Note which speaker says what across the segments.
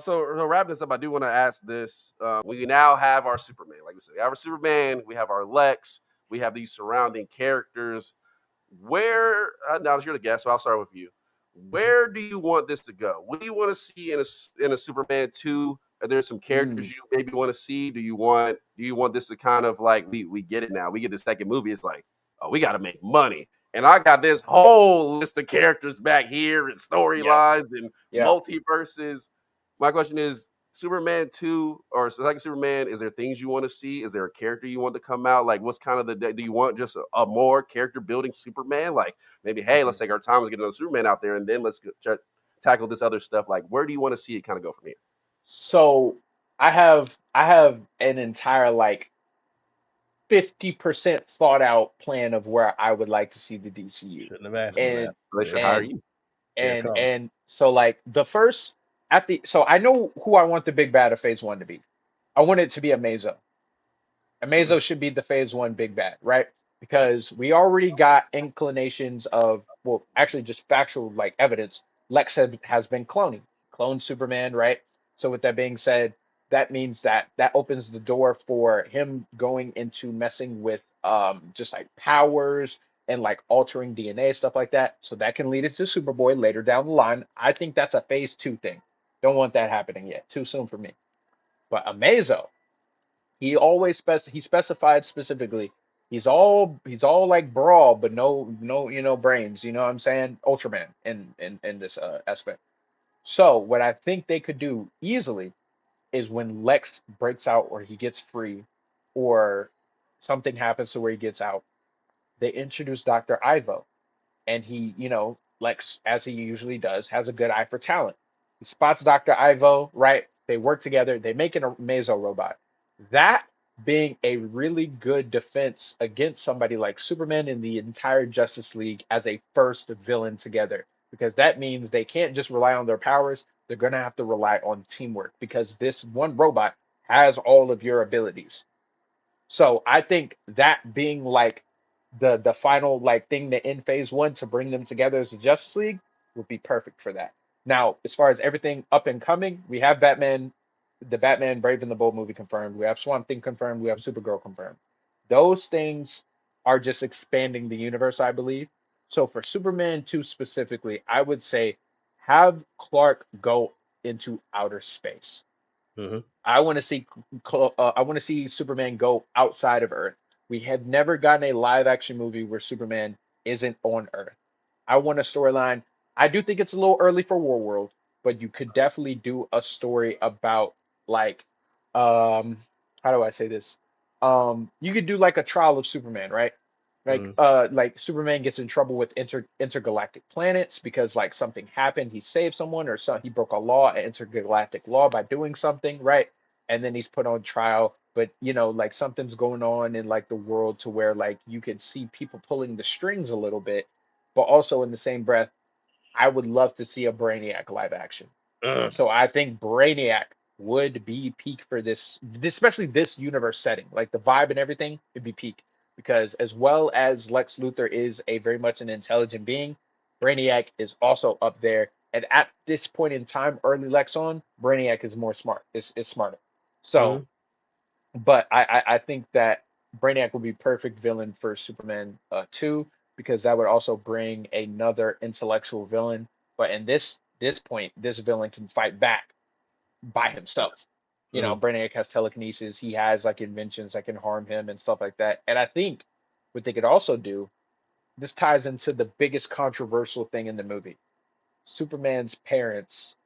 Speaker 1: So wrap this up, I do want to ask this. We now have our Superman. Like we said, we have our Superman, we have our Lex, we have these surrounding characters. Where, now you're the guest, so I'll start with you. Where do you want this to go? What do you want to see in a Superman 2? Are there some characters you maybe want to see? Do you want this to kind of like we get it now? We get the second movie. It's like, oh, we got to make money, and I got this whole list of characters back here and
Speaker 2: Yeah,
Speaker 1: storylines and
Speaker 2: yeah.
Speaker 1: multiverses. My question is, Superman 2 or second Superman, is there things you want to see? Is there a character you want to come out? Like, what's kind of do you want just a more character building Superman? Like, maybe, hey, let's take our time, let's get another Superman out there, and then let's tackle this other stuff. Like, where do you want to see it kind of go from here?
Speaker 2: So I have an entire like 50% thought out plan of where I would like to see the DCU.
Speaker 3: Shouldn't have asked him
Speaker 2: And
Speaker 3: that.
Speaker 1: They
Speaker 3: Here
Speaker 1: should
Speaker 3: it
Speaker 1: hire
Speaker 2: and
Speaker 3: come.
Speaker 1: you.
Speaker 3: Here it come.
Speaker 2: and so like the first at the so I know who I want the big bad of phase one to be. I want it to be Amazo. Amazo should be the phase one big bad, right? Because we already got inclinations of, well, actually just factual like evidence. Lex has been cloned Superman, right? So with that being said, that means that that opens the door for him going into messing with just like powers and like altering DNA stuff like that. So that can lead into Superboy later down the line. I think that's a phase two thing. Don't want that happening yet. Too soon for me. But Amazo, he specified specifically he's all like brawl but no brains, you know what I'm saying? Ultraman in this aspect. So what I think they could do easily is when Lex breaks out or he gets free or something happens to where he gets out, they introduce Dr. Ivo, and he, Lex, as he usually does, has a good eye for talent. He spots Dr. Ivo, right? They work together, they make a Mazo robot. That being a really good defense against somebody like Superman and the entire Justice League as a first villain together. Because that means they can't just rely on their powers, they're going to have to rely on teamwork because this one robot has all of your abilities. So I think that being like the final like thing to end phase one to bring them together as a Justice League would be perfect for that. Now, as far as everything up and coming, we have Batman, the Batman Brave and the Bold movie confirmed. We have Swamp Thing confirmed. We have Supergirl confirmed. Those things are just expanding the universe, I believe. So for Superman 2 specifically, I would say have Clark go into outer space.
Speaker 3: Hmm.
Speaker 2: I want to see I want to see Superman go outside of Earth. We have never gotten a live action movie where Superman isn't on Earth. I want a storyline. I do think it's a little early for War World, but you could definitely do a story about like um how do I say this? You could do like a trial of Superman, right?
Speaker 3: Hmm.
Speaker 2: Like Superman gets in trouble with intergalactic planets because like something happened, he saved someone or he broke a law, an intergalactic law by doing something, right? And then he's put on trial, but like something's going on in like the world to where like you could see people pulling the strings a little bit, but also in the same breath, I would love to see a Brainiac live action. So I think Brainiac would be peak for this, especially this universe setting. Like the vibe and everything, it'd be peak. Because as well as Lex Luthor is a very much an intelligent being, Brainiac is also up there. And at this point in time, early Lex on, Brainiac is more smart. Is smarter. So,
Speaker 3: Hmm.
Speaker 2: but I think that Brainiac would be perfect villain for Superman 2 because that would also bring another intellectual villain. But in this point, this villain can fight back by himself.
Speaker 3: Hmm.
Speaker 2: Brainiac has telekinesis. He has like inventions that can harm him and stuff like that. And I think what they could also do, this ties into the biggest controversial thing in the movie. Superman's parents,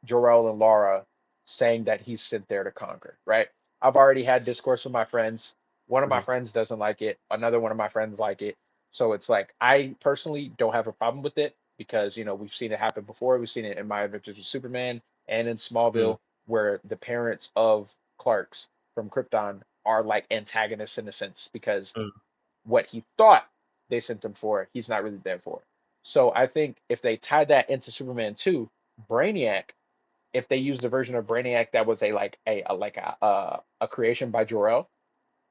Speaker 2: Jor-El and Lara, saying that he's sent there to conquer, right? I've already had discourse with my friends. One of my
Speaker 3: Hmm.
Speaker 2: friends doesn't like it. Another one of my friends like it. So it's like I personally don't have a problem with it because we've seen it happen before. We've seen it in My Adventures with Superman and in
Speaker 3: Hmm.
Speaker 2: Smallville, where the parents of Clark's from Krypton are like antagonists in a sense because what he thought they sent him for, he's not really there for. So I think if they tie that into Superman 2, Brainiac, if they used a version of Brainiac that was a creation by Jor-El,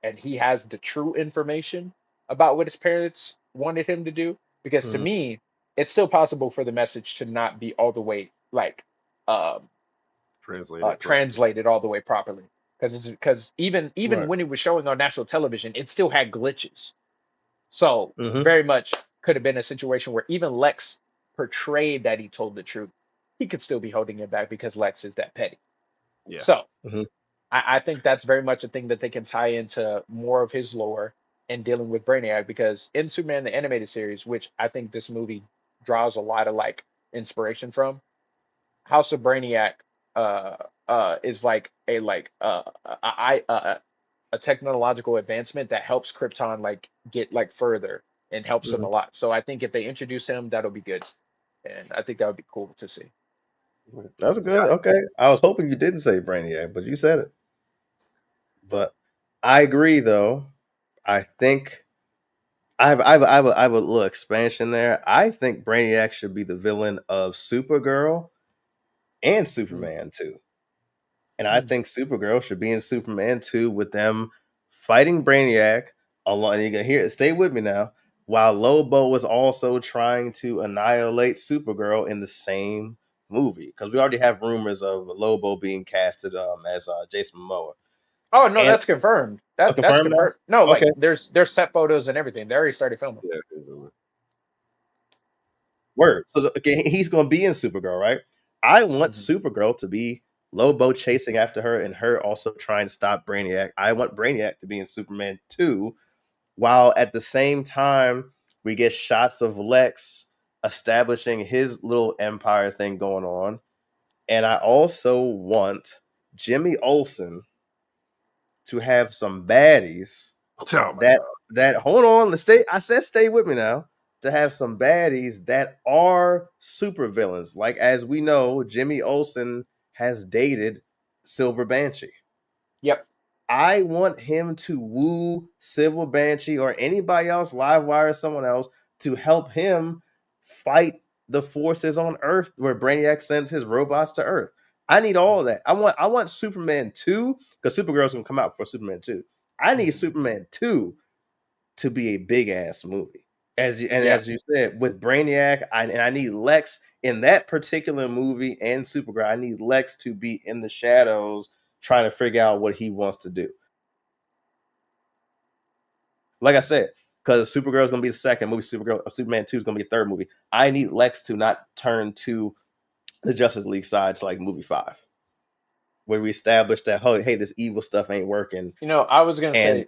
Speaker 2: and he has the true information about what his parents wanted him to do, because to
Speaker 3: Hmm.
Speaker 2: me, it's still possible for the message to not be all the way like um
Speaker 1: translated
Speaker 2: all the way properly. Because even
Speaker 3: Right.
Speaker 2: when it was showing on national television, it still had glitches. So
Speaker 3: Mm-hmm.
Speaker 2: very much could have been a situation where even Lex portrayed that he told the truth. He could still be holding it back because Lex is that petty.
Speaker 1: Yeah.
Speaker 2: So
Speaker 3: Mm-hmm.
Speaker 2: I think that's very much a thing that they can tie into more of his lore and dealing with Brainiac, because in Superman the animated series, which I think this movie draws a lot of like inspiration from, House of Brainiac uh is like a technological advancement that helps Krypton like get like further and helps him
Speaker 3: Mm-hmm.
Speaker 2: a lot. So I think if they introduce him, that'll be good. And I think that would be cool to see.
Speaker 3: That's good. Okay. I was hoping you didn't say Brainiac, but you said it. But I agree, though. I think I have a little expansion there. I think Brainiac should be the villain of Supergirl and
Speaker 2: Mm,
Speaker 3: Superman too. And I
Speaker 2: mm.
Speaker 3: think Supergirl should be in Superman 2 with them fighting Brainiac along. And you can hear it, stay with me now. While Lobo was also trying to annihilate Supergirl in the same movie. Because we already have rumors of Lobo being casted as Jason Momoa.
Speaker 2: Oh no,
Speaker 3: And
Speaker 2: that's confirmed. That's
Speaker 3: confirmed now?
Speaker 2: confirmed. No,
Speaker 3: Okay.
Speaker 2: like there's set photos and everything. They already started filming.
Speaker 1: Yeah.
Speaker 3: Word. So okay, he's gonna be in Supergirl, right? I want
Speaker 2: Mhm.
Speaker 3: Supergirl to be Lobo chasing after her and her also trying to stop Brainiac. I want Brainiac to be in Superman 2, while at the same time we get shots of Lex establishing his little empire thing going on. And I also want Jimmy Olsen to have some baddies
Speaker 1: Oh my
Speaker 3: that
Speaker 1: god.
Speaker 3: hold on, let's stay. I said stay with me now. To have some baddies that are super villains, like as we know, Jimmy Olsen has dated Silver Banshee.
Speaker 2: Yep.
Speaker 3: I want him to woo Silver Banshee or anybody else, Livewire or someone else, to help him fight the forces on Earth where Brainiac sends his robots to Earth. I need all of that. I want Superman 2, because Supergirl's gonna come out for Superman 2. I need
Speaker 2: Mhm.
Speaker 3: Superman 2 to be a big ass movie.
Speaker 2: Yeah.
Speaker 3: As you said, with Brainiac, I need Lex in that particular movie and Supergirl. I need Lex to be in the shadows trying to figure out what he wants to do. Like I said, because Supergirl is going to be the second movie, Superman 2 is going to be the third movie. I need Lex to not turn to the Justice League side to like movie 5, where we establish that, oh, hey, this evil stuff ain't working.
Speaker 2: You know, I was gonna
Speaker 3: And
Speaker 2: say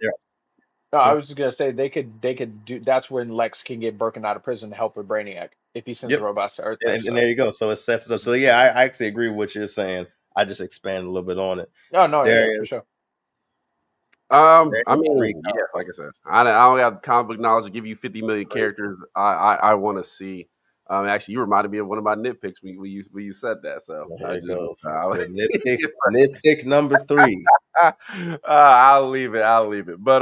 Speaker 2: no, I
Speaker 3: yeah,
Speaker 2: was just gonna say they could do that's when Lex can get Birkin out of prison to help with Brainiac if he sends
Speaker 3: yep.
Speaker 2: robots to Earth though.
Speaker 3: And
Speaker 2: So
Speaker 3: there you go. So it sets us up. So yeah, I actually agree with what you're saying. I just expand a little bit on it.
Speaker 2: no, no, yeah,
Speaker 3: There
Speaker 2: for
Speaker 3: is
Speaker 2: sure.
Speaker 1: I
Speaker 3: three.
Speaker 1: mean, yeah, like I said, I don't have comic book knowledge to give you 50 million characters. I want to see. Actually, you reminded me of one of my nitpicks when you said that. So
Speaker 3: There
Speaker 1: I
Speaker 3: it
Speaker 1: just,
Speaker 3: goes. The nitpick number 3.
Speaker 1: I'll leave it. I'll leave it. But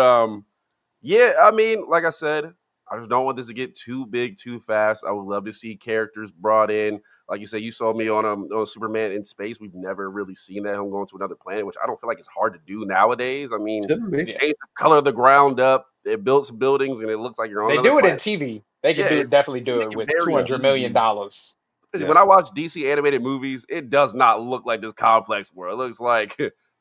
Speaker 1: yeah, I mean, like I said, I just don't want this to get too big too fast. I would love to see characters brought in. Like you said, you saw me on Superman in space. We've never really seen that. I'm going to another planet, which I don't feel like it's hard to do nowadays. I mean,
Speaker 3: Shouldn't be.
Speaker 2: Yeah.
Speaker 1: change the color of the ground up. It built some buildings, and it looks like you're on
Speaker 2: They
Speaker 1: another
Speaker 2: do it in
Speaker 1: planet.
Speaker 2: TV. They could
Speaker 1: Yeah,
Speaker 2: do it, definitely
Speaker 1: they
Speaker 2: do
Speaker 1: make
Speaker 2: it
Speaker 1: it
Speaker 2: with two
Speaker 1: very
Speaker 3: Yeah.
Speaker 2: hundred million
Speaker 1: easy.
Speaker 2: dollars.
Speaker 3: Yeah.
Speaker 1: When I watch DC animated movies, it does not look like this complex world. It looks like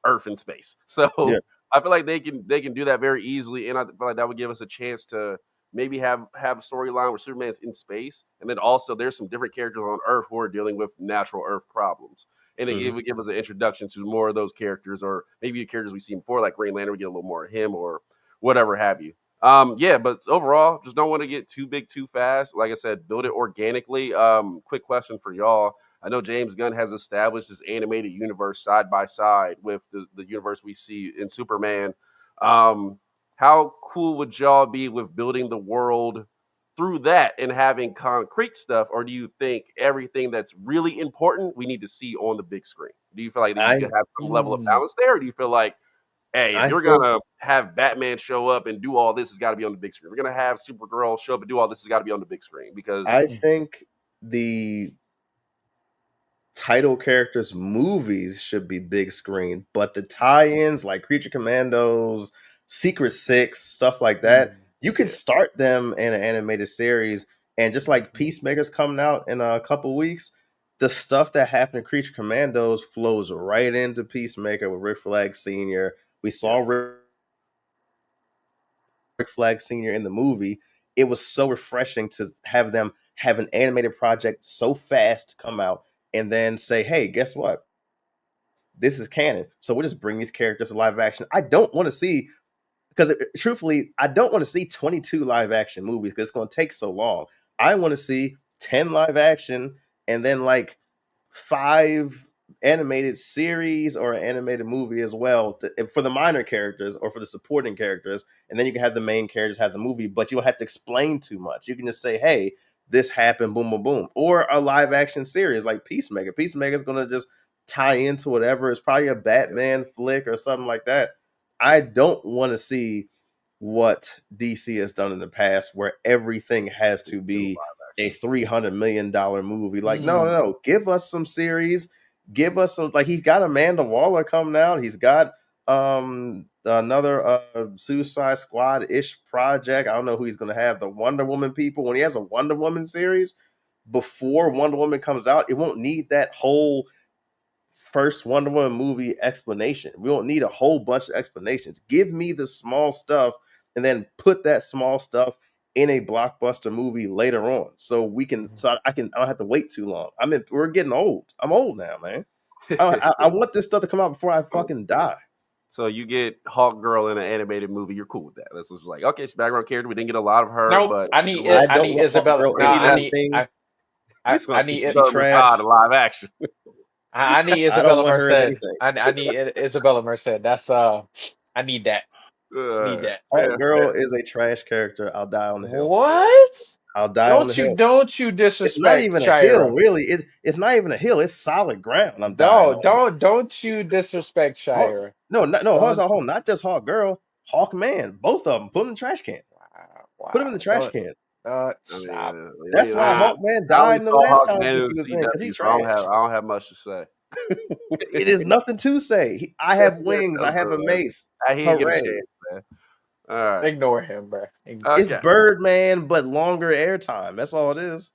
Speaker 1: Earth and space. So
Speaker 3: Yeah.
Speaker 1: I feel like they can do that very easily, and I feel like that would give us a chance to maybe have a storyline where Superman's in space, and then also there's some different characters on Earth who are dealing with natural Earth problems, and it
Speaker 3: Mhm.
Speaker 1: would give us an introduction to more of those characters, or maybe characters we've seen before, like Green Lantern. We get a little more of him, or whatever have you. Yeah, but overall, just don't want to get too big too fast. Like I said, build it organically. Quick question for y'all. I know James Gunn has established this animated universe side by side with the universe we see in Superman. Um, how cool would y'all be with building the world through that and having concrete stuff, or do you think everything that's really important we need to see on the big screen? Do you feel like that you
Speaker 3: I
Speaker 1: could have some level of
Speaker 2: Mm.
Speaker 1: balance there, or do you feel like, hey, if
Speaker 3: I
Speaker 1: you're
Speaker 3: think
Speaker 1: gonna have Batman show up and do all this, it's got to be on the big screen. If we're gonna have Supergirl show up and do all this, it's got to be on the big screen because
Speaker 3: I think the title characters movies should be big screen, but the tie-ins like Creature Commandos, Secret Six, stuff like that, you can
Speaker 1: yeah,
Speaker 3: start them in an animated series. And just like
Speaker 2: Mhm.
Speaker 3: Peacemaker's coming out in a couple weeks, the stuff that happened in Creature Commandos flows right into Peacemaker with Rick Flag Sr. We saw Rick Flag Sr. in the movie. It was so refreshing to have them have an animated project so fast come out and then say, hey, guess what? This is canon. So we'll just bring these characters to live action. I don't want to see, because truthfully, I don't want to see 22 live action movies because it's going to take so long. I want to see 10 live action and then like 5 animated series or an animated movie as well for the minor characters or for the supporting characters. And then you can have the main characters have the movie, but you don't have to explain too much. You can just say, hey, this happened, boom, boom, boom. Or a live action series like Peacemaker. Peacemaker is going to just tie into whatever. It's probably a Batman flick or something like that. I don't want to see what DC has done in the past where everything has to be a $300 million movie. Like, no. Give us some series. Give us some, like, he's got Amanda Waller coming out. He's got another Suicide Squad-ish project. I don't know who he's going to have. The Wonder Woman people. When he has a Wonder Woman series, before Wonder Woman comes out, it won't need that whole first Wonder Woman movie explanation. We don't need a whole bunch of explanations. Give me the small stuff and then put that small stuff in a blockbuster movie later on. So we can, I don't have to wait too long. We're getting old. I'm old now, man. I want this stuff to come out before I fucking die.
Speaker 1: So you get Hawk Girl in an animated movie, you're cool with that. That's what's like, okay, she's a background character. We didn't get a lot of her,
Speaker 2: Nope.
Speaker 1: but
Speaker 2: I need Isabella. No, I need
Speaker 1: live action.
Speaker 2: I need Isabella Merced. I need Isabella Merced. That's I need that. Need that.
Speaker 3: Hawk Girl is a trash character. I'll die on the hill.
Speaker 2: What?
Speaker 3: I'll die on the hill.
Speaker 2: Don't you disrespect
Speaker 3: It's not even
Speaker 2: Shira.
Speaker 3: a hill, really. It's not even a hill. It's solid ground. I'm dying.
Speaker 2: Don't you disrespect Shira.
Speaker 3: No, hold on. Not just Hawk Girl, Hawk Man. Both of them. Put them in the trash can. Wow. Put them in the trash can.
Speaker 2: Stop.
Speaker 3: That's why Hawk Man died in the last comic book he was in, because he's trash.
Speaker 1: I don't have much to say.
Speaker 3: It is nothing to say. I have wings. I have a mace.
Speaker 1: He didn't get a chance, man. All right.
Speaker 2: Ignore him, bro.
Speaker 3: It's Birdman, but longer airtime. That's all it is.